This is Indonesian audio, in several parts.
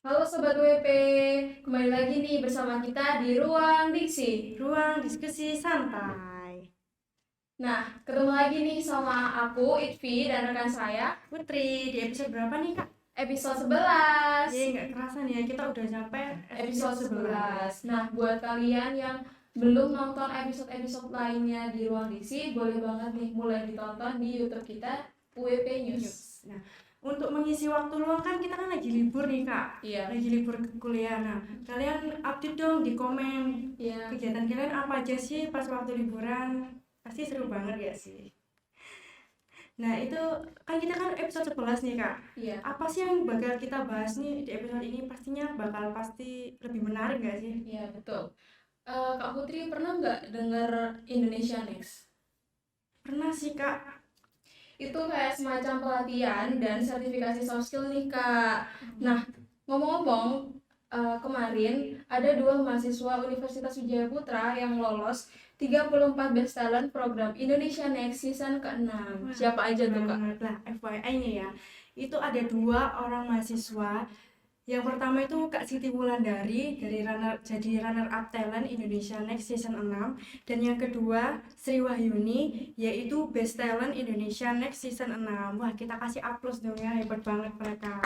Halo Sobat WP, kembali lagi nih bersama kita di Ruang Diksi. Ruang diskusi santai. Nah, ketemu lagi nih sama aku, Itvi, dan rekan saya, Putri, di episode berapa nih kak? episode 11. Nggak kerasa nih ya, kita udah sampai Episode 11. Nah, buat kalian yang belum nonton episode-episode lainnya di Ruang Diksi, boleh banget nih mulai ditonton di YouTube kita, WP News. Nah, untuk mengisi waktu luang kan kita kan lagi libur nih kak. Iya. Lagi libur kuliah. Nah, kalian update dong di komen. Iya. Kegiatan kalian apa aja sih pas waktu liburan? Pasti seru banget ya sih. Nah, itu kan kita kan episode 11 nih kak. Iya. Apa sih yang bakal kita bahas nih di episode ini? Pastinya pasti lebih menarik gak sih? Iya, betul. Kak Putri pernah nggak denger Indonesia Next? Pernah sih kak. Itu kayak semacam pelatihan dan sertifikasi soft skill nih Kak. Nah, ngomong-ngomong, kemarin ada 2 mahasiswa Universitas Wijaya Putra yang lolos 34 Best Talent program Indonesia Next season ke-6. Siapa aja tuh Kak? Lah, FYI-nya ya, itu ada 2 orang mahasiswa. Yang pertama itu Kak Siti Wulandari jadi runner up talent Indonesia Next season 6, dan yang kedua Sri Wahyuni yaitu Best Talent Indonesia Next season 6. Wah, kita kasih aplaus dong ya, hebat banget mereka.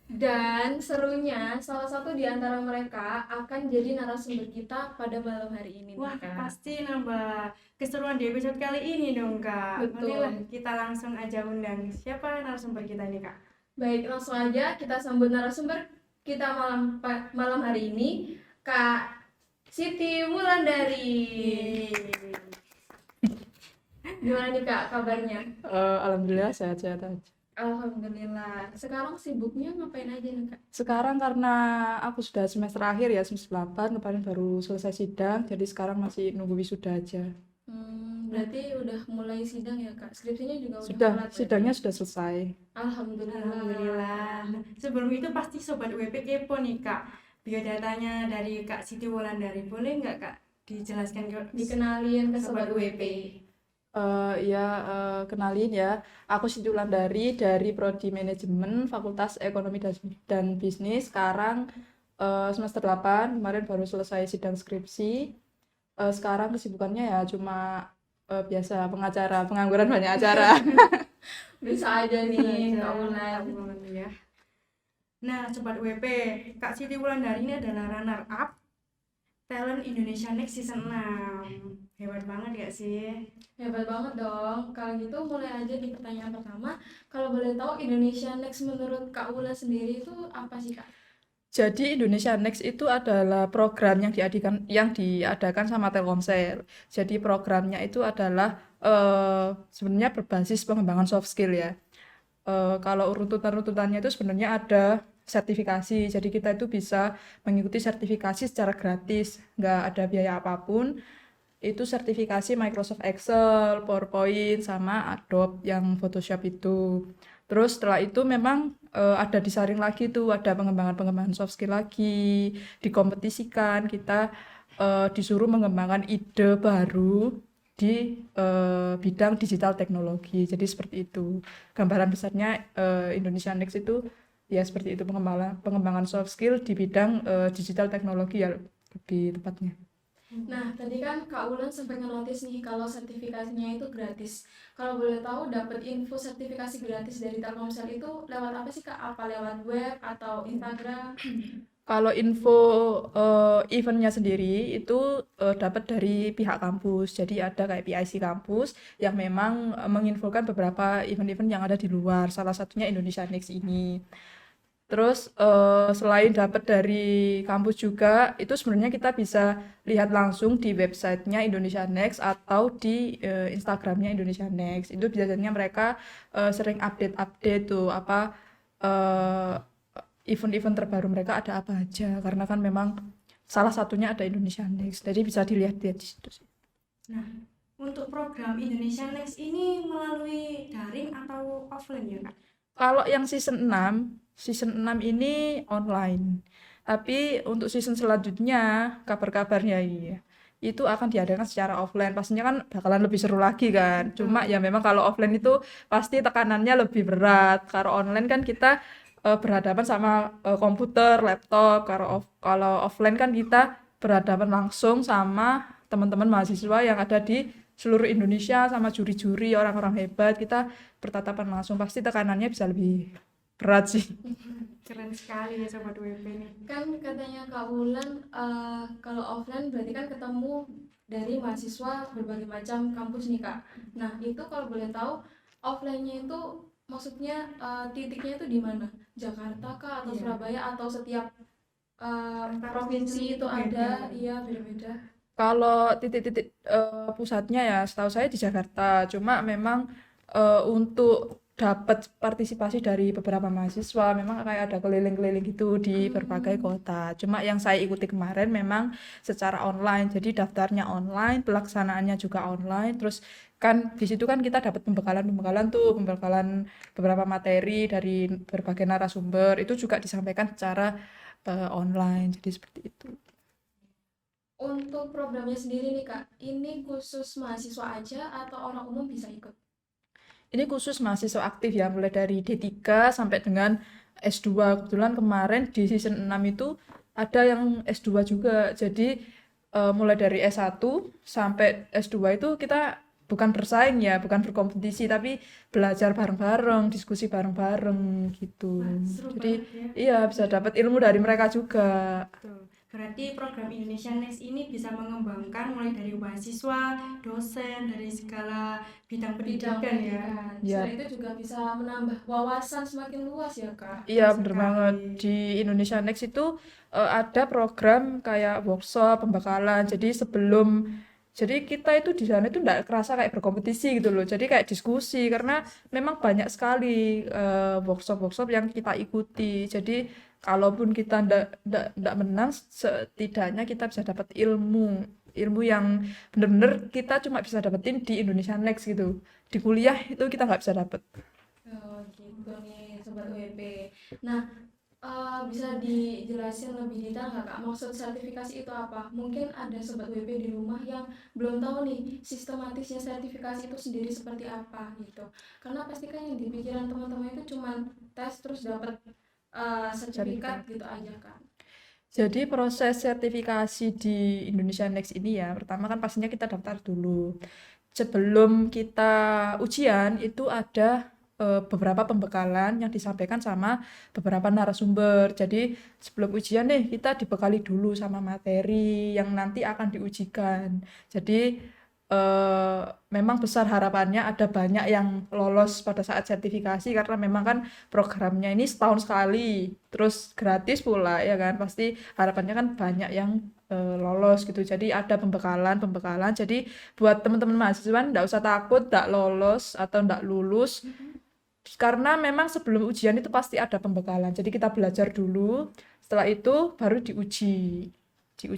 Dan serunya, salah satu di antara mereka akan jadi narasumber kita pada malam hari ini. Wah, Kak. pasti nambah keseruan di episode kali ini dong Kak. Betul. Marilah kita langsung aja undang siapa narasumber kita ini Kak. Baik, langsung aja kita sambut narasumber kita malam hari ini, Kak Siti Wulandari. Gimana nih Kak kabarnya? Alhamdulillah sehat-sehat aja. Alhamdulillah. Sekarang sibuknya ngapain aja nih Kak? Sekarang karena aku sudah semester akhir ya, semester 8, kemarin baru selesai sidang, jadi sekarang masih nunggu wisuda aja. Berarti udah mulai sidang ya Kak? Skripsinya juga udah Sudah, mulai? sidangnya sudah selesai. Alhamdulillah. Nah, sebelum itu pasti Sobat WP kepo nih Kak. Biodatanya dari Kak Siti Wulandari. Boleh nggak Kak dijelaskan dikenalin ke Sobat WP? Kenalin ya, aku Siti Wulandari dari Prodi Manajemen Fakultas Ekonomi dan Bisnis. Sekarang semester 8, kemarin baru selesai sidang skripsi. Sekarang kesibukannya ya cuma biasa pengacara, pengangguran banyak acara. Bisa aja nih Kak Wulan. ya. Nah, Sobat WP, Kak Siti Wulandari ini adalah runner up Talent Indonesia Next season 6. Hebat banget gak sih? Hebat banget dong. Kalau gitu mulai aja di pertanyaan pertama. Kalau boleh tahu Indonesia Next menurut Kak Wulan sendiri itu apa sih Kak? Jadi Indonesia Next itu adalah program yang diadakan sama Telkomsel. Jadi programnya itu adalah sebenarnya berbasis pengembangan soft skill ya. Kalau runtutannya itu sebenarnya ada sertifikasi. Jadi kita itu bisa mengikuti sertifikasi secara gratis, nggak ada biaya apapun. Itu sertifikasi Microsoft Excel, PowerPoint, sama Adobe yang Photoshop itu. Terus setelah itu memang ada disaring lagi tuh, ada pengembangan soft skill lagi, dikompetisikan, kita disuruh mengembangkan ide baru di bidang digital teknologi. Jadi seperti itu. Gambaran besarnya Indonesia Next itu ya seperti itu, pengembangan soft skill di bidang digital teknologi ya lebih tepatnya. Nah, tadi kan Kak Wulan sampai nge-notice nih kalau sertifikasinya itu gratis. Kalau boleh tahu dapat info sertifikasi gratis dari Telkomsel itu lewat apa sih Kak? Apa lewat web atau Instagram? Kalau info eventnya sendiri itu dapat dari pihak kampus. Jadi ada kayak PIC kampus yang memang menginfokan beberapa event-event yang ada di luar. Salah satunya Indonesia Next ini. Terus selain dapat dari kampus juga, itu sebenarnya kita bisa lihat langsung di websitenya Indonesia Next atau di Instagramnya Indonesia Next. Itu biasanya mereka sering update tuh apa event-event terbaru mereka ada apa aja. Karena kan memang salah satunya ada Indonesia Next. Jadi bisa dilihat-lihat di situ sih. Nah, untuk program Indonesia Next ini melalui daring atau offline ya Kak? Kalau yang season 6 ini online. Tapi untuk season selanjutnya, kabar-kabarnya iya, itu akan diadakan secara offline. Pastinya kan bakalan lebih seru lagi kan. Cuma ya memang kalau offline itu pasti tekanannya lebih berat. Kalau online kan kita berhadapan sama komputer, laptop. Kalau offline kan kita berhadapan langsung sama teman-teman mahasiswa yang ada di seluruh Indonesia sama juri-juri orang-orang hebat. Kita bertatapan langsung pasti tekanannya bisa lebih berat sih. Keren sekali ya Sobat WP nih. Kan katanya Kak Wulan kalau offline berarti kan ketemu dari mahasiswa berbagai macam kampus nih Kak. Nah itu kalau boleh tahu offline-nya itu maksudnya titiknya itu di mana? Jakarta kah atau Iya. Surabaya atau setiap Provinsi provinsi itu beda. ada? Iya beda-beda. Kalau titik-titik pusatnya ya setahu saya di Jakarta. Cuma memang untuk dapat partisipasi dari beberapa mahasiswa memang kayak ada keliling-keliling gitu di berbagai kota. Cuma yang saya ikuti kemarin memang secara online. Jadi daftarnya online, pelaksanaannya juga online. Terus kan di situ kan kita dapat pembekalan-pembekalan tuh, pembekalan beberapa materi dari berbagai narasumber. Itu juga disampaikan secara online. Jadi seperti itu. Untuk programnya sendiri nih Kak, ini khusus mahasiswa aja atau orang umum bisa ikut? Ini khusus mahasiswa aktif ya, mulai dari D3 sampai dengan S2. Kebetulan kemarin di season 6 itu ada yang S2 juga. Jadi mulai dari S1 sampai S2 itu kita bukan bersaing ya, bukan berkompetisi, tapi belajar bareng-bareng, diskusi bareng-bareng gitu. Wah, seru Jadi banget ya. iya bisa dapat ilmu dari mereka juga. Betul. Berarti program Indonesia Next ini bisa mengembangkan mulai dari mahasiswa, dosen, dari segala bidang Bidang pendidikan ya. pendidikan. Ya, Selain itu juga bisa menambah wawasan semakin luas ya Kak. iya Betul bener sekali. banget. Di Indonesia Next itu ada program kayak workshop, pembekalan. Jadi kita itu di sana itu nggak kerasa kayak berkompetisi gitu loh. Jadi kayak diskusi karena memang banyak sekali workshop-workshop yang kita ikuti. Jadi kalaupun kita ndak menang, setidaknya kita bisa dapat ilmu yang bener-bener kita cuma bisa dapetin di Indonesia Next gitu. Di kuliah itu kita nggak bisa dapet. Oh gitu nih Sobat WP. Nah, bisa dijelasin lebih detail nggak Kak? Maksud sertifikasi itu apa? Mungkin ada Sobat WP di rumah yang belum tahu nih sistematisnya sertifikasi itu sendiri seperti apa gitu. Karena pasti kan yang di pikiran teman-teman itu cuma tes terus dapat sertifikat gitu aja kan. Jadi proses sertifikasi di Indonesia Next ini ya, pertama kan pastinya kita daftar dulu. Sebelum kita ujian itu ada beberapa pembekalan yang disampaikan sama beberapa narasumber. Jadi sebelum ujian nih kita dibekali dulu sama materi yang nanti akan diujikan. Jadi memang besar harapannya ada banyak yang lolos pada saat sertifikasi karena memang kan programnya ini setahun sekali, terus gratis pula ya kan. Pasti harapannya kan banyak yang lolos gitu. Jadi ada pembekalan. Jadi buat teman-teman mahasiswa nggak usah takut nggak lolos atau nggak lulus karena memang sebelum ujian itu pasti ada pembekalan. Jadi kita belajar dulu, setelah itu baru diuji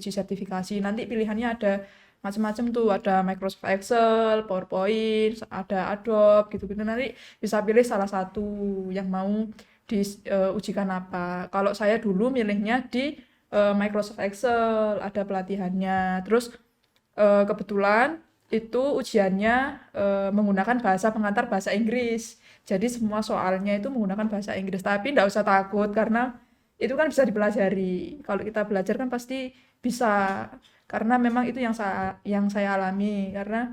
sertifikasi. Nanti pilihannya ada macam-macam tuh, ada Microsoft Excel, PowerPoint, ada Adobe gitu-gitu. Nanti bisa pilih salah satu yang mau diujikan apa. Kalau saya dulu milihnya di Microsoft Excel, ada pelatihannya. Terus kebetulan itu ujiannya menggunakan bahasa pengantar bahasa Inggris. Jadi semua soalnya itu menggunakan bahasa Inggris. Tapi nggak usah takut karena itu kan bisa dipelajari. Kalau kita belajar kan pasti bisa. Karena memang itu yang saya alami. Karena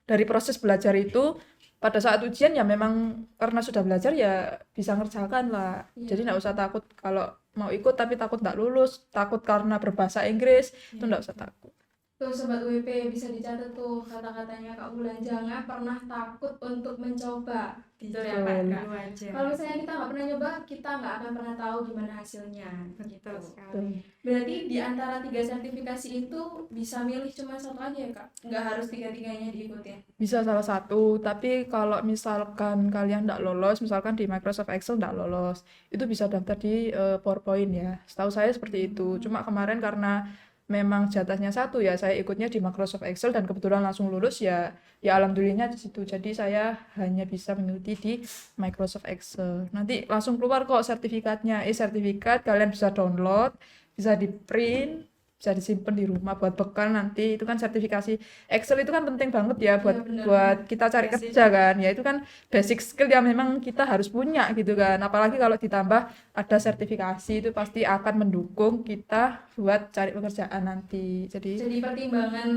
dari proses belajar itu pada saat ujian ya memang karena sudah belajar ya bisa ngerjakan lah. Jadi nggak usah takut kalau mau ikut tapi takut nggak lulus, takut karena berbahasa Inggris, itu nggak usah takut. Tuh Sobat WP bisa dicatat tuh kata-katanya Kak Wulan, jangan pernah takut untuk mencoba. Betul ya Kak? Betul. Dulu aja. Kalau misalnya kita nggak pernah nyoba, kita nggak akan pernah tahu gimana hasilnya. Betul Gitu. sekali. Berarti di antara 3 sertifikasi itu bisa milih cuma satu aja ya Kak? Nggak harus tiga-tiganya diikutin. Bisa salah satu, tapi kalau misalkan kalian nggak lolos, misalkan di Microsoft Excel nggak lolos, itu bisa daftar di PowerPoint ya. Setahu saya seperti itu. Cuma kemarin karena memang jatahnya satu ya, saya ikutnya di Microsoft Excel dan kebetulan langsung lulus ya, ya alhamdulillahnya di situ. Jadi saya hanya bisa mengikuti di Microsoft Excel. Nanti langsung keluar kok sertifikatnya. Sertifikat kalian bisa download, bisa di print, bisa disimpan di rumah buat bekal nanti. Itu kan sertifikasi Excel itu kan penting banget ya buat Iya, benar. buat kita cari Basic. kerja kan. Ya itu kan basic skill yang memang kita harus punya gitu kan. Apalagi kalau ditambah ada sertifikasi itu pasti akan mendukung kita buat cari pekerjaan nanti. Jadi pertimbangan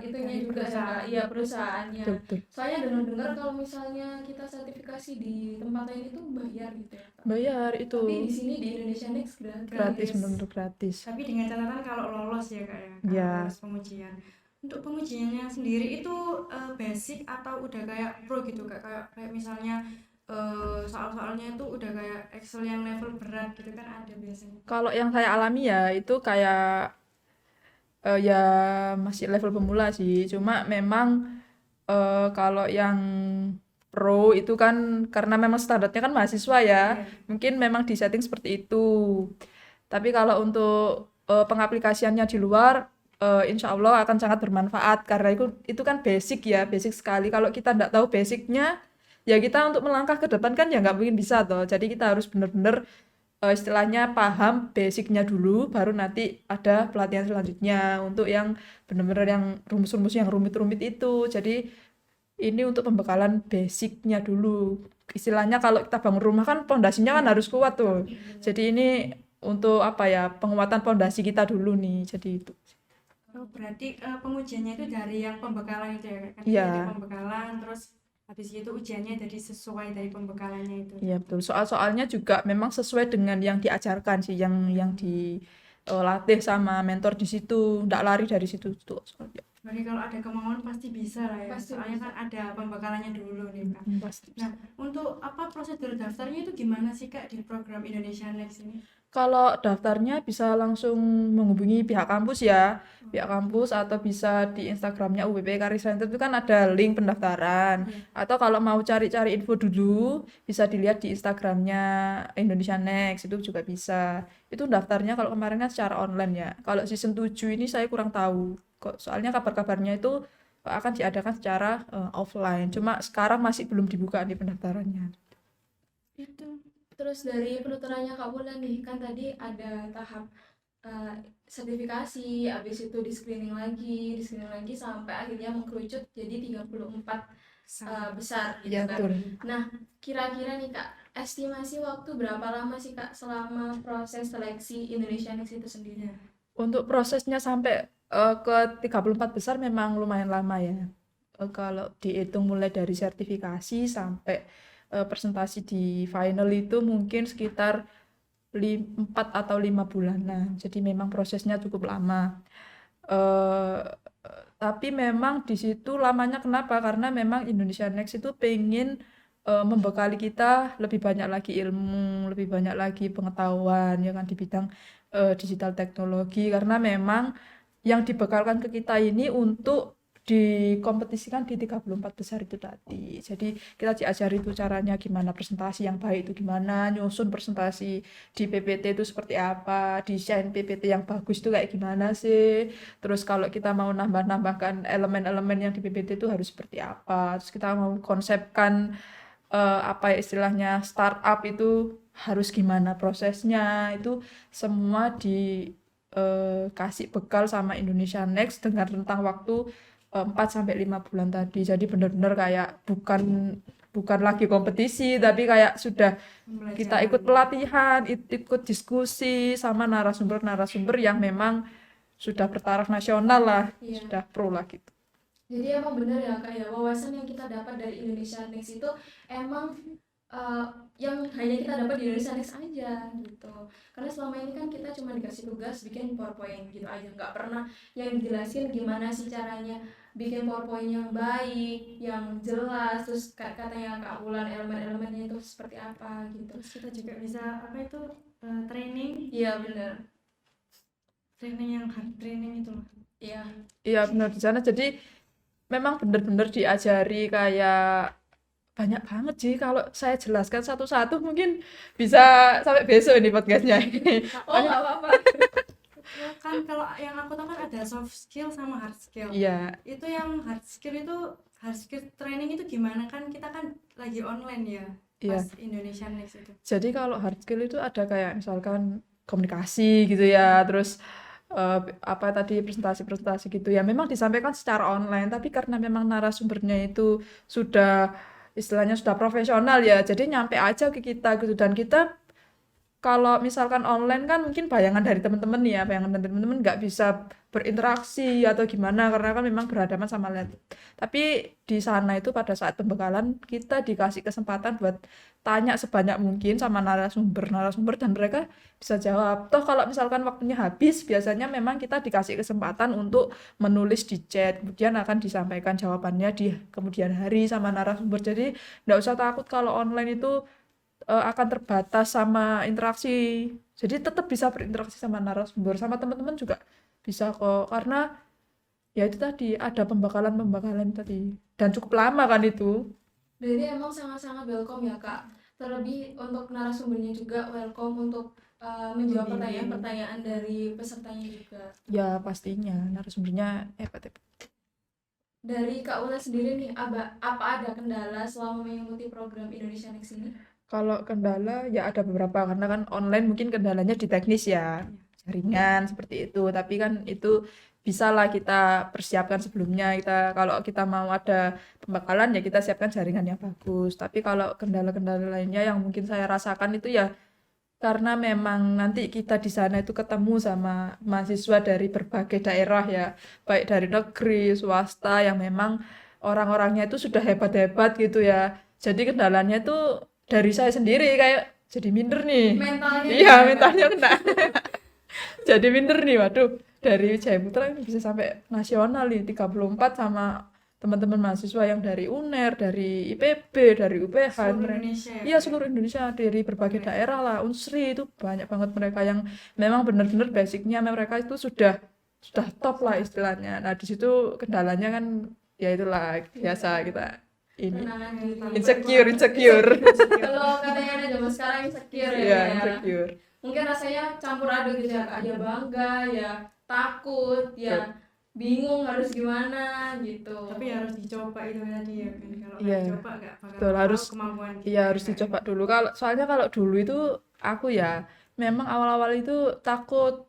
itunya Dari juga ya Kak, iya perusahaannya. betul. Soalnya dengar-dengar kalau misalnya kita sertifikasi di tempat lain itu bayar gitu ya Kak. Bayar itu Tapi di sini di Indonesia Next gratis. gratis, benar-benar gratis. Tapi dengan catatan kalau lolos ya Kak ya, kalau Ya. lolos pengujian. Untuk pengujiannya sendiri itu basic atau udah kayak pro gitu Kak? Kayak misalnya soal-soalnya itu udah kayak Excel yang level berat gitu kan ada biasanya. Kalau yang saya alami ya itu kayak ya masih level pemula sih. Cuma memang kalau yang pro itu kan karena memang standarnya kan mahasiswa ya, Iya. mungkin memang disetting seperti itu. Tapi kalau untuk pengaplikasiannya di luar, insya Allah akan sangat bermanfaat karena itu kan basic ya, basic sekali. Kalau kita nggak tahu basicnya, ya kita untuk melangkah ke depan kan ya nggak mungkin bisa toh. Jadi kita harus benar-benar istilahnya paham basicnya dulu, baru nanti ada pelatihan selanjutnya untuk yang benar-benar yang rumus-rumus yang rumit-rumit itu. Jadi ini untuk pembekalan basicnya dulu. Istilahnya kalau kita bangun rumah kan pondasinya kan harus kuat tuh. Jadi ini untuk apa ya, penguatan pondasi kita dulu nih. Jadi itu. Oh, berarti pengujiannya itu dari yang pembekalan itu ya Kak? Kan Iya. ada pembekalan terus habis itu ujiannya jadi sesuai dari pembekalannya itu. Iya betul. Soal-soalnya juga memang sesuai dengan yang diajarkan sih, yang dilatih sama mentor di situ. Nggak lari dari situ tuh soalnya. Berarti kalau ada kemauan pasti bisa lah ya. Pasti Soalnya bisa. kan ada pembekalannya dulu nih Kak. Pasti. Nah, untuk apa prosedur daftarnya itu gimana sih Kak di program Indonesia Next ini? Kalau daftarnya bisa langsung menghubungi pihak kampus ya, pihak kampus atau bisa di Instagramnya UBP Career Center itu kan ada link pendaftaran. Atau kalau mau cari-cari info dulu, bisa dilihat di Instagramnya Indonesia Next itu juga bisa. Itu daftarnya kalau kemarin kan secara online ya. Kalau season 7 ini saya kurang tahu. Soalnya kabar-kabarnya itu akan diadakan secara offline. Cuma sekarang masih belum dibuka nih pendaftarannya. Itu. Terus dari penuturannya Kak Wulan nih, kan tadi ada tahap sertifikasi, habis itu di screening lagi sampai akhirnya mengkerucut jadi 34 besar gitu Ya, kan. betul. Nah, kira-kira nih Kak, estimasi waktu berapa lama sih Kak selama proses seleksi Indonesia Next itu sendiri? Untuk prosesnya sampai ke 34 besar memang lumayan lama ya. Kalau dihitung mulai dari sertifikasi sampai presentasi di final itu mungkin sekitar 4 atau 5 bulanan. Jadi memang prosesnya cukup lama. Tapi memang di situ lamanya kenapa? Karena memang Indonesia Next itu pengen membekali kita lebih banyak lagi ilmu, lebih banyak lagi pengetahuan ya kan di bidang digital teknologi karena memang yang dibekalkan ke kita ini untuk dikompetisikan di 34 besar itu tadi. Jadi kita diajari itu caranya gimana presentasi yang baik itu gimana, nyusun presentasi di PPT itu seperti apa, desain PPT yang bagus itu kayak gimana sih. Terus kalau kita mau nambah-nambahkan elemen-elemen yang di PPT itu harus seperti apa. Terus kita mau konsepkan apa ya istilahnya startup itu harus gimana prosesnya. Itu semua dikasih bekal sama Indonesia Next dengan rentang waktu 4-5 bulan tadi. Jadi benar-benar kayak bukan lagi kompetisi, tapi kayak sudah kita ikut pelatihan, ikut diskusi sama narasumber-narasumber yang memang sudah bertaraf nasional lah, Iya. sudah pro lah gitu. Jadi emang benar ya kayak wawasan yang kita dapat dari Indonesia Next itu emang yang hanya kita dapat di Indonesia Next aja gitu. Karena selama ini kan kita cuma dikasih tugas bikin PowerPoint gitu aja, nggak pernah yang dijelasin gimana sih caranya bikin PowerPoint yang baik, yang jelas, terus katanya Kak Wulan elemen-elemennya itu seperti apa gitu. Terus kita juga bisa apa itu training Iya benar. yang hard training itu loh. Iya. Iya benar di sana. Jadi memang benar-benar diajari kayak banyak banget sih. Kalau saya jelaskan satu-satu mungkin bisa sampai besok ini podcastnya. Oh nggak apa-apa. Ya kan kalau yang aku tahu kan ada soft skill sama hard skill. Iya, Itu yang hard skill training itu gimana kan kita kan lagi online ya iya. pas Indonesia Next itu. Jadi kalau hard skill itu ada kayak misalkan komunikasi gitu ya, terus apa tadi presentasi-presentasi gitu ya memang disampaikan secara online tapi karena memang narasumbernya itu sudah istilahnya sudah profesional ya jadi nyampe aja ke kita gitu dan kita kalau misalkan online kan mungkin bayangan dari teman-teman nih ya, bayangan dari teman-teman nggak bisa berinteraksi atau gimana karena kan memang berhadapan sama laptop. Tapi di sana itu pada saat pembekalan kita dikasih kesempatan buat tanya sebanyak mungkin sama narasumber dan mereka bisa jawab. Toh kalau misalkan waktunya habis, biasanya memang kita dikasih kesempatan untuk menulis di chat, kemudian akan disampaikan jawabannya di kemudian hari sama narasumber. Jadi nggak usah takut kalau online itu akan terbatas sama interaksi. Jadi tetap bisa berinteraksi sama narasumber, sama teman-teman juga bisa kok. Karena ya itu tadi ada pembekalan-pembekalan tadi dan cukup lama kan itu. Berarti emang sangat-sangat welcome ya Kak. Terlebih untuk narasumbernya juga welcome untuk menjawab pertanyaan-pertanyaan dari pesertanya juga. Ya pastinya narasumbernya hebat. Dari Kak Ula sendiri nih, apa ada kendala selama mengikuti program Indonesia Next ini? Kalau kendala ya ada beberapa karena kan online mungkin kendalanya di teknis ya jaringan seperti itu tapi kan itu bisalah kita persiapkan sebelumnya kita kalau kita mau ada pembekalan ya kita siapkan jaringan yang bagus tapi kalau kendala-kendala lainnya yang mungkin saya rasakan itu ya karena memang nanti kita di sana itu ketemu sama mahasiswa dari berbagai daerah ya baik dari negeri swasta yang memang orang-orangnya itu sudah hebat-hebat gitu ya jadi kendalanya itu dari saya sendiri kayak jadi minder nih Mentalnya iya gimana? mentalnya kena jadi minder nih waduh dari Jaya Putra ini bisa sampai nasional nih 34 sama teman-teman mahasiswa yang dari UNER, dari IPB, dari UPH Seluruh Indonesia ya, iya Kak? seluruh Indonesia dari berbagai daerah lah Unsri itu banyak banget mereka yang memang benar-benar basicnya mereka itu sudah top lah istilahnya nah di situ kendalanya kan ya itulah biasa kita ini Tenangan diri. insecure Kalau katanya anak zaman sekarang insecure ya, Iya, Kak, ya. insecure. Mungkin rasanya campur aduk gitu ya Kak. Ya bangga, ya takut, ya bingung harus gimana gitu. Tapi harus dicoba itu tadi ya kan. Kalau Iya. nggak dicoba nggak bakal Betul, tahu harus kemampuan kita. iya harus ya, Kak. dicoba dulu. Soalnya kalau dulu itu aku ya memang awal-awal itu takut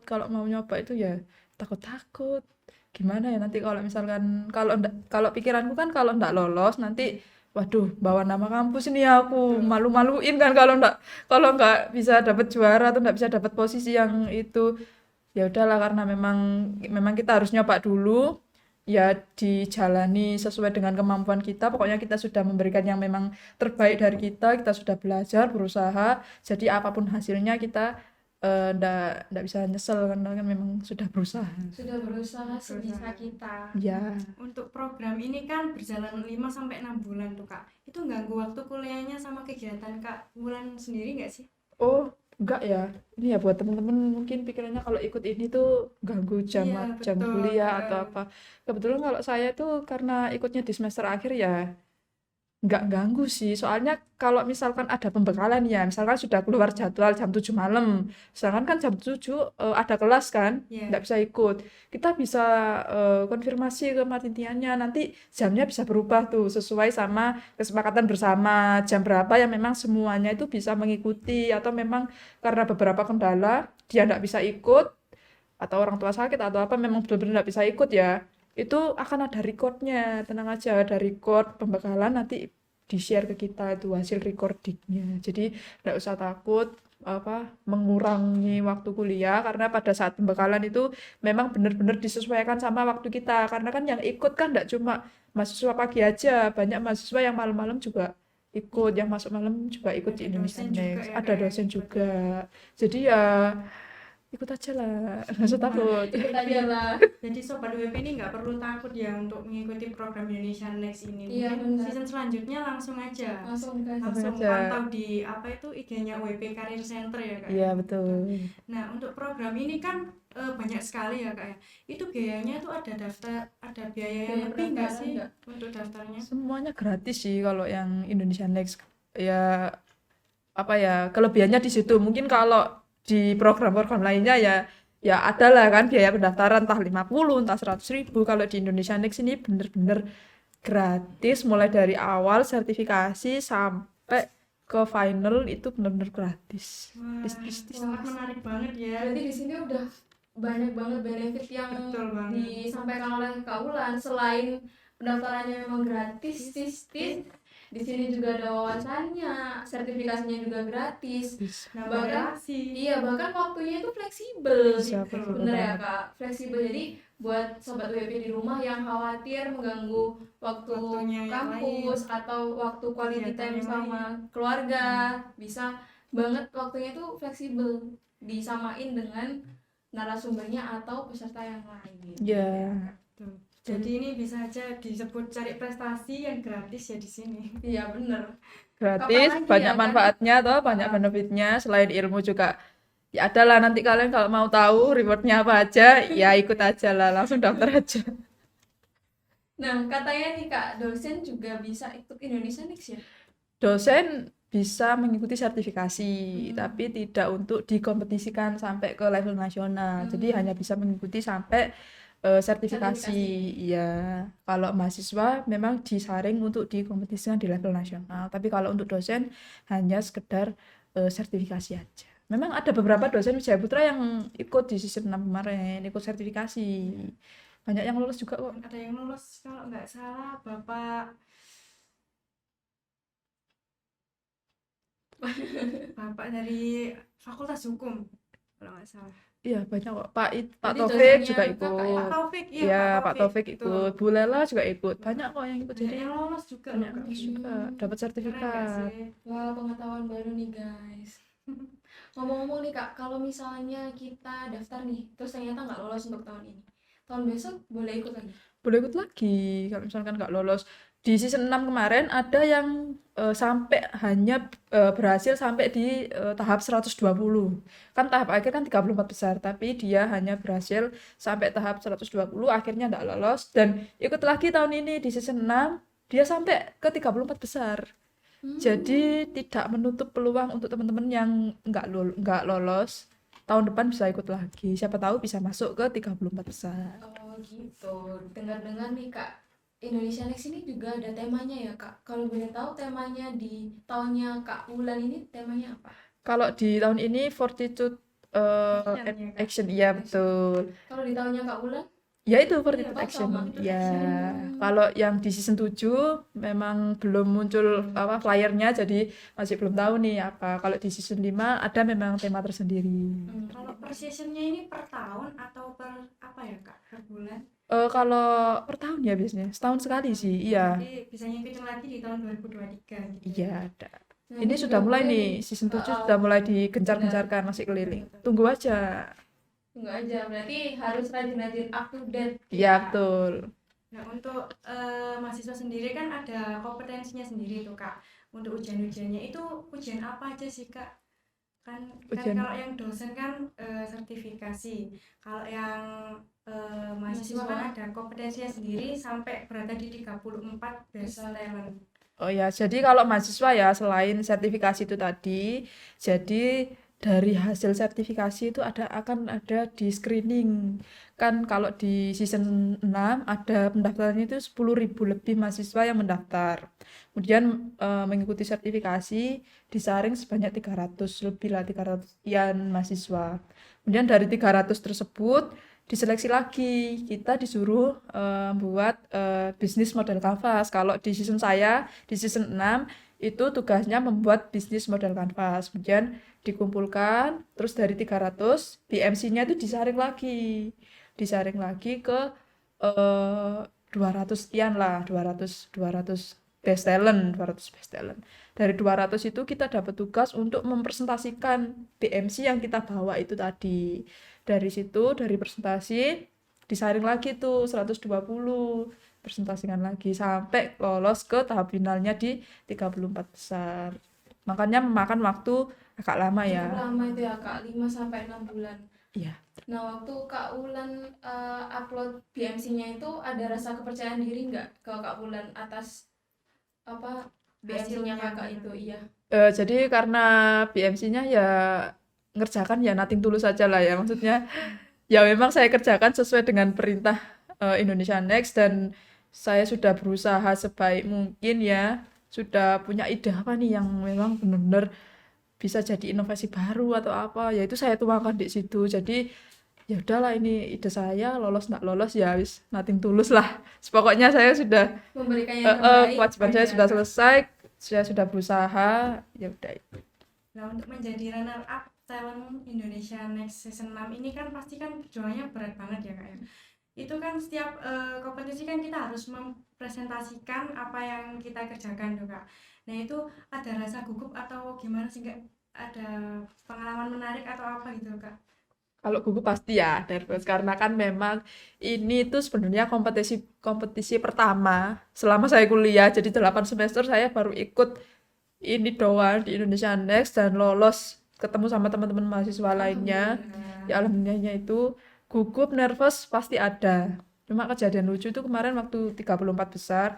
kalau mau nyoba itu ya takut. Gimana ya nanti kalau misalkan kalau pikiranku kan kalau ndak lolos nanti waduh bawa nama kampus ini aku malu-maluin kan kalau nggak bisa dapat juara atau nggak bisa dapat posisi yang itu ya udahlah karena memang kita harus nyoba dulu ya dijalani sesuai dengan kemampuan kita pokoknya kita sudah memberikan yang memang terbaik dari kita sudah belajar berusaha jadi apapun hasilnya kita ndak bisa nyesel karena kan memang sudah berusaha Sudah berusaha sebisa kita. ya Untuk program ini kan berjalan 5-6 bulan tuh Kak. Itu ganggu waktu kuliahnya sama kegiatan Kak Wulan sendiri nggak sih? oh enggak ya ini ya buat teman-teman mungkin pikirannya kalau ikut ini tuh ganggu jam Iya, jam betul. kuliah atau apa kebetulan kalau saya tuh karena ikutnya di semester akhir ya nggak ganggu sih soalnya kalau misalkan ada pembekalan ya misalkan sudah keluar jadwal jam 7 malam sedangkan kan jam 7 ada kelas kan Iya. nggak bisa ikut kita bisa konfirmasi ke panitianya nanti jamnya bisa berubah tuh sesuai sama kesepakatan bersama jam berapa yang memang semuanya itu bisa mengikuti atau memang karena beberapa kendala dia nggak bisa ikut atau orang tua sakit atau apa memang benar-benar nggak bisa ikut ya itu akan ada recordnya tenang aja ada record pembekalan nanti di-share ke kita itu hasil recordingnya jadi nggak usah takut apa mengurangi waktu kuliah karena pada saat pembekalan itu memang benar-benar disesuaikan sama waktu kita karena kan yang ikut kan nggak cuma mahasiswa pagi aja banyak mahasiswa yang malam-malam juga ikut yang masuk malam juga ikut di Ada Indonesia dosen juga Next ya, ada Kak, ya? dosen juga jadi ya ikut aja lah nggak usah takut Ikut aja lah. Jadi Sobat WP ini nggak perlu takut ya untuk mengikuti program Indonesia Next ini. Iya, Mungkin benar. season selanjutnya langsung aja. Langsung kan. Langsung aja. pantau di apa itu IG-nya WP Career Center ya Kak. iya betul Nah, untuk program ini kan banyak sekali ya Kak ya. Itu biayanya itu ada biaya Biaya yang lebih nggak pendaftaran sih nggak? untuk daftarnya? semuanya gratis sih kalau yang Indonesia Next ya apa ya kelebihannya di situ mungkin kalau di program-program lainnya ya ada lah kan biaya pendaftaran entah 50 entah 100.000 kalau di Indonesia Next ini bener-bener gratis mulai dari awal sertifikasi sampai ke final itu bener-bener gratis Wah, Tis. sangat menarik banget ya. Berarti di sini udah banyak banget benefit yang Betul banget. disampaikan oleh Kak Ulan. Selain pendaftarannya memang gratis, di sini juga ada wawasannya, sertifikasinya juga gratis. Nah, Bahkan relasi. iya, bahkan waktunya itu fleksibel. Bisa fleksibel Bener ya banget. Kak, fleksibel. Jadi buat sobat WP di rumah yang khawatir mengganggu waktu Waktunya yang kampus atau waktu quality Kegiatan time yang sama keluarga, bisa banget waktunya itu fleksibel, disamain dengan narasumbernya atau peserta yang lain. Ya, Tuh. Jadi ini bisa aja disebut cari prestasi yang gratis ya di sini. Iya bener. gratis, Kapan lagi banyak ya, kan? manfaatnya toh, banyak benefitnya. Selain ilmu juga ya ada lah, nanti kalian kalau mau tahu rewardnya apa aja, ya ikut aja lah, langsung daftar aja. Nah, katanya nih Kak, dosen juga bisa ikut Indonesia Next ya? Dosen bisa mengikuti sertifikasi, tapi tidak untuk dikompetisikan sampai ke level nasional. Jadi hanya bisa mengikuti sampai sertifikasi. Ya, kalau mahasiswa memang disaring untuk dikompetisikan di level nasional. Tapi kalau untuk dosen hanya sekedar sertifikasi aja. Memang ada beberapa dosen Wijaya Putra yang ikut di season 6 kemarin, ikut sertifikasi. Banyak yang lulus juga kok. Ada yang lulus kalau nggak salah Bapak dari Fakultas Hukum kalau nggak salah. Iya banyak kok. Pak Jadi Taufik dosennya juga Kakak ikut. ya? Pak Taufik, iya Ya, Pak Pak Taufik Betul. ikut. Bu Lela juga ikut. Banyak kok yang ikut. Banyak Jadi yang lolos juga banyak loh, Kak. lulus juga. Dapat Keren nggak sertifikat. sih? Wah, pengetahuan baru nih guys. Ngomong-ngomong nih Kak, kalau misalnya kita daftar nih, terus ternyata nggak lolos untuk tahun ini, tahun besok boleh ikut lagi? Boleh ikut lagi. Kalau misalkan nggak lolos. Di season 6 kemarin ada yang sampai hanya berhasil sampai di tahap 120. Kan tahap akhir kan 34 besar, tapi dia hanya berhasil sampai tahap 120, akhirnya nggak lolos. Dan ikut lagi tahun ini di season 6, dia sampai ke 34 besar. Jadi tidak menutup peluang untuk teman-teman yang nggak lolos. Tahun depan bisa ikut lagi. Siapa tahu bisa masuk ke 34 besar. Oh gitu. Dengar-dengar nih Kak, Indonesia Next ini juga ada temanya ya Kak. Kalau boleh tahu temanya di tahunnya Kak Ulan ini temanya apa? Kalau di tahun ini Fortitude Action, and ya, Kak? Action, iya betul. Kalau di tahunnya Kak Ulan? Ya itu Fortitude Iya, Action. sama. Ya, kalau yang di season 7 memang belum muncul apa flyernya, jadi masih belum tahu nih apa. Kalau di season 5 ada memang tema tersendiri. Kalau per seasonnya ini per tahun atau per apa ya Kak? Per bulan? Kalau per tahun ya biasanya, setahun sekali sih, iya. Jadi bisa ngikutin lagi di tahun 2023 gitu. Iya ada. Nah, Ini sudah juga mulai boleh nih, season 7 sudah mulai digencar-gencarkan, masih keliling. Tunggu aja. Tunggu aja, berarti harus rajin-rajin up to date. Iya betul. Nah, untuk mahasiswa sendiri kan ada kompetensinya sendiri tuh Kak. Untuk ujian-ujiannya itu ujian apa aja sih Kak? Kan Ujian. kalau yang dosen kan sertifikasi. Kalau yang mahasiswa kan ada kompetensinya sendiri sampai berada di 34 best talent. Oh ya, jadi kalau mahasiswa ya selain sertifikasi itu tadi, jadi dari hasil sertifikasi itu akan ada di screening. Kan kalau di season 6 ada pendaftarannya itu 10.000 lebih mahasiswa yang mendaftar. Kemudian mengikuti sertifikasi disaring sebanyak 300 lebih lah, 300 sekian mahasiswa. Kemudian dari 300 tersebut diseleksi lagi, kita disuruh buat bisnis model kanvas. Kalau di season saya di season 6 itu tugasnya membuat bisnis model kanvas, kemudian dikumpulkan, terus dari 300 BMC-nya itu disaring lagi ke 200 sekian lah, 200 best talent. Dari 200 itu kita dapat tugas untuk mempresentasikan BMC yang kita bawa itu tadi. Dari situ, dari presentasi disaring lagi tuh 120, presentasikan lagi sampai lolos ke tahap finalnya di 34 besar. Makanya memakan waktu agak lama ya. Cukup lama itu ya Kak, 5 sampai 6 bulan. Iya. Nah, waktu Kak Ulan upload BMC-nya itu ada rasa kepercayaan diri nggak ke Kak Ulan atas apa BMC-nya Kakak itu? Iya. Jadi karena BMC-nya ya ngerjakan ya nothing tulus saja lah ya, maksudnya ya memang saya kerjakan sesuai dengan perintah Indonesia Next, dan saya sudah berusaha sebaik mungkin ya, sudah punya ide apa nih yang memang benar-benar bisa jadi inovasi baru atau apa, ya itu saya tuangkan di situ. Jadi ya udahlah ini ide saya, lolos nggak lolos ya wis nothing tulus lah. Pokoknya saya sudah Memberikan yang terbaik. kewajiban saya sudah selesai, saya sudah berusaha, ya udah itu. Nah, untuk menjadi runner up talent Indonesia Next Season 6 ini kan pasti kan perjuangannya berat banget ya Kak ya. Itu kan setiap kompetisi kan kita harus mempresentasikan apa yang kita kerjakan tuh Kak. Nah, itu ada rasa gugup atau gimana sih Kak? Ada pengalaman menarik atau apa gitu Kak? Kalau gugup pasti ya nervous karena kan memang ini tuh sebenarnya kompetisi kompetisi pertama selama saya kuliah. Jadi 8 semester saya baru ikut ini doang di Indonesia Next dan lolos ketemu sama teman-teman mahasiswa lainnya. Alhamdulillah. Ya alhamdulillahnya itu gugup, nervous pasti ada. Cuma kejadian lucu itu kemarin waktu 34 besar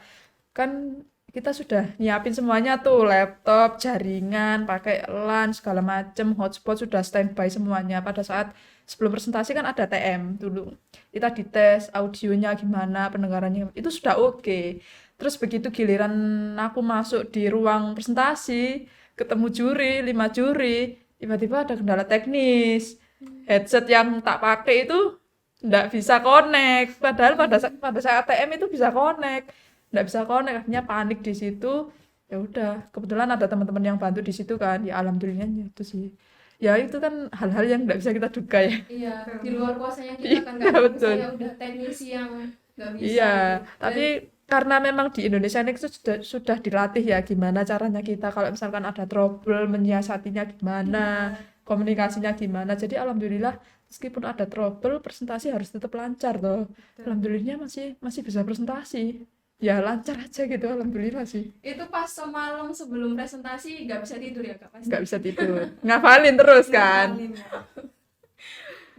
kan kita sudah nyiapin semuanya tuh laptop, jaringan, pakai LAN segala macem, hotspot sudah standby semuanya. Pada saat sebelum presentasi kan ada TM dulu. Kita dites audionya gimana, pendengarannya itu sudah oke. Terus begitu giliran aku masuk di ruang presentasi, ketemu juri, 5 juri, tiba-tiba ada kendala teknis. Headset yang tak pakai itu nggak bisa connect. Padahal pada saat TM itu bisa connect. Nggak bisa connect, akhirnya panik di situ. Ya udah, kebetulan ada teman-teman yang bantu di situ kan. Ya alhamdulillahnya itu sih. Ya itu kan hal-hal yang nggak bisa kita duga ya. Iya, di luar kuasanya kita kan Iya nggak bisa, betul. ya udah teknisi yang nggak bisa Iya, gitu. tapi karena memang di Indonesia Next itu sudah dilatih ya gimana caranya kita kalau misalkan ada trouble menyiasatinya gimana, komunikasinya gimana. Jadi alhamdulillah meskipun ada trouble presentasi harus tetap lancar toh. Alhamdulillahnya masih masih bisa presentasi. Ya lancar aja gitu alhamdulillah sih. Itu pas semalam sebelum presentasi nggak bisa tidur ya Kak pasti. Nggak bisa tidur. Ngafalin terus kan. Ngapalin, Kak.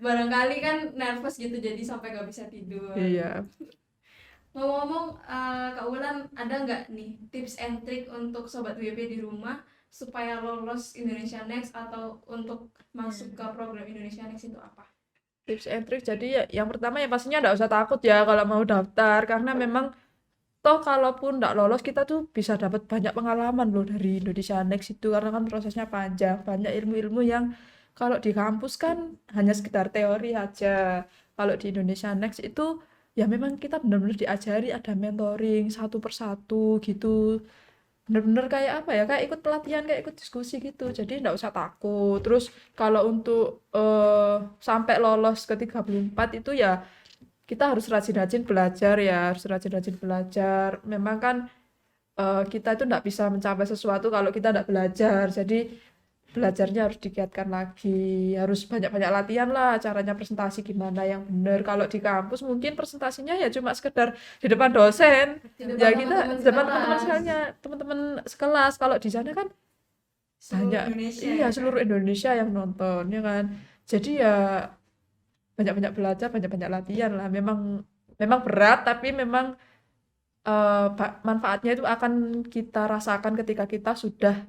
Barangkali kan nervous gitu jadi sampai nggak bisa tidur. Iya. Ngomong-ngomong, Kak Wulan ada nggak nih tips and trick untuk sobat WP di rumah supaya lolos Indonesia Next atau untuk masuk ke program Indonesia Next itu apa? Tips and trick jadi ya yang pertama ya pastinya nggak usah takut ya kalau mau daftar karena memang toh kalaupun nggak lolos kita tuh bisa dapat banyak pengalaman loh dari Indonesia Next itu karena kan prosesnya panjang banyak ilmu-ilmu yang kalau di kampus kan hanya sekedar teori aja kalau di Indonesia Next itu ya memang kita benar-benar diajari ada mentoring satu persatu gitu bener-bener kayak apa ya kayak ikut pelatihan kayak ikut diskusi gitu jadi nggak usah takut terus kalau untuk sampai lolos ke 34 itu ya kita harus rajin-rajin belajar ya harus rajin-rajin belajar memang kan kita itu nggak bisa mencapai sesuatu kalau kita nggak belajar jadi belajarnya harus digiatkan lagi harus banyak-banyak latihan lah caranya presentasi gimana yang benar kalau di kampus mungkin presentasinya ya cuma sekedar di depan dosen Di depan ya kita teman-teman di depan teman-teman sekelas. sekalian teman-teman sekelas kalau di sana kan Seluruh banyak Indonesia iya ya, Kak. seluruh Indonesia yang nonton ya kan jadi ya banyak-banyak belajar banyak-banyak latihan lah memang memang berat tapi memang manfaatnya itu akan kita rasakan ketika kita sudah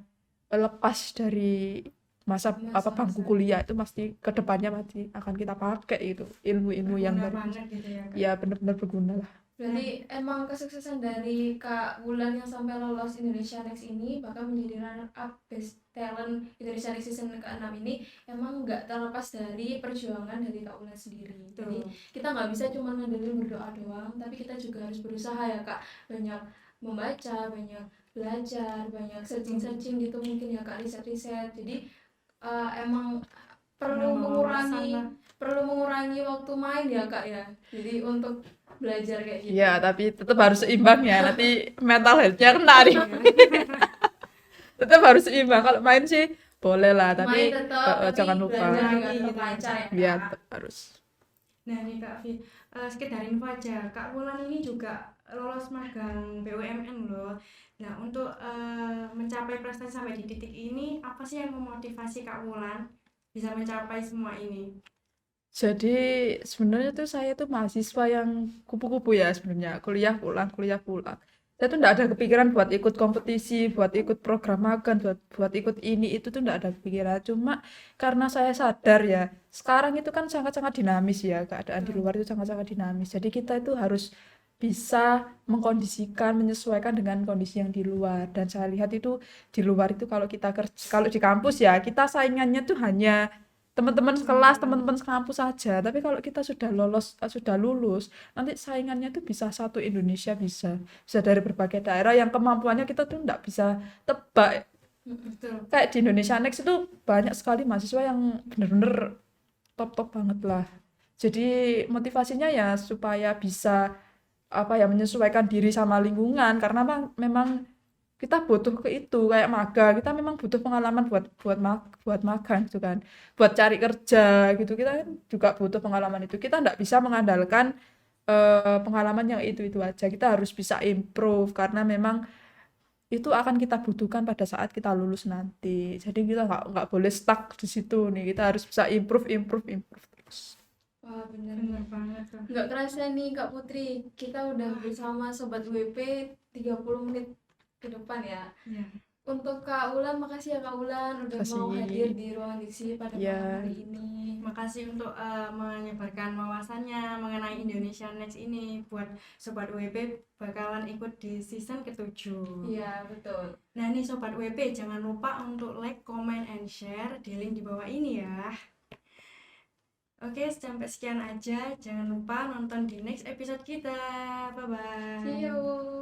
lepas dari masa apa bangku Masa-masa. kuliah itu pasti kedepannya pasti akan kita pakai itu ilmu-ilmu yang Berguna dari banget gitu ya Kak. ya benar-benar berguna lah. Berarti emang kesuksesan dari Kak Wulan yang sampai lolos Indonesia Next ini bahkan menjadi runner up Best Talent Indonesia Next Season ke-6 ini emang nggak terlepas dari perjuangan dari Kak Wulan sendiri. Jadi Tuh. kita nggak bisa cuma ngandelin berdoa doang, tapi kita juga harus berusaha ya Kak. Banyak membaca, banyak belajar, banyak searching-searching gitu mungkin ya Kak, riset-riset. Jadi emang perlu Menambah mengurangi wawasan lah. perlu mengurangi waktu main ya Kak ya. Jadi untuk belajar kayak gitu. Ya tapi tetap harus seimbang ya nanti mental health-nya kena nih tetap harus seimbang kalau main sih boleh lah tapi Main tetap, tapi jangan lupa belajar juga Kurangi tetap gitu. lancar ya ya Kak. tetap harus. Nah nih Kak Vi, sekedar info aja, Kak Wulan ini juga lolos magang BUMN loh. Nah untuk mencapai prestasi sampai di titik ini, apa sih yang memotivasi Kak Wulan bisa mencapai semua ini? Jadi sebenarnya tuh saya tuh mahasiswa yang kupu-kupu ya sebenarnya kuliah pulang saya tuh nggak ada kepikiran buat ikut kompetisi buat ikut program magang buat ikut ini itu tuh nggak ada kepikiran cuma karena saya sadar ya sekarang itu kan sangat-sangat dinamis ya keadaan di luar itu sangat-sangat dinamis jadi kita itu harus bisa mengkondisikan menyesuaikan dengan kondisi yang di luar dan saya lihat itu di luar itu kalau kita kerja kalau di kampus ya kita saingannya tuh hanya teman-teman kelas, teman-teman kampus saja. Tapi kalau kita sudah sudah lulus, nanti saingannya tuh bisa satu Indonesia, bisa dari berbagai daerah yang kemampuannya kita tuh nggak bisa tebak. Betul. Kayak di Indonesia Next itu banyak sekali mahasiswa yang bener-bener top-top banget lah. Jadi motivasinya ya supaya bisa apa ya menyesuaikan diri sama lingkungan karena memang kita butuh ke itu kayak magang kita memang butuh pengalaman buat magang gitu kan buat cari kerja gitu kita kan juga butuh pengalaman itu kita nggak bisa mengandalkan pengalaman yang itu aja kita harus bisa improve karena memang itu akan kita butuhkan pada saat kita lulus nanti jadi kita nggak boleh stuck di situ nih kita harus bisa improve terus. Wah, bener Bener nih. banget tuh. Nggak kerasa nih Kak Putri, kita udah bersama Sobat WP 30 menit ke depan ya. Ya. Untuk Kak Ulan, makasih ya Kak Ulan udah mau Makasih. hadir di ruang diksi pada Ya. malam hari ini. Makasih untuk menyebarkan wawasannya mengenai Indonesia Next ini buat Sobat WP bakalan ikut di season ke-7. Iya, betul. Nah nih Sobat WP jangan lupa untuk like, comment, and share di link di bawah ini ya. Oke, sampai sekian aja. Jangan lupa nonton di next episode kita. Bye-bye. See you.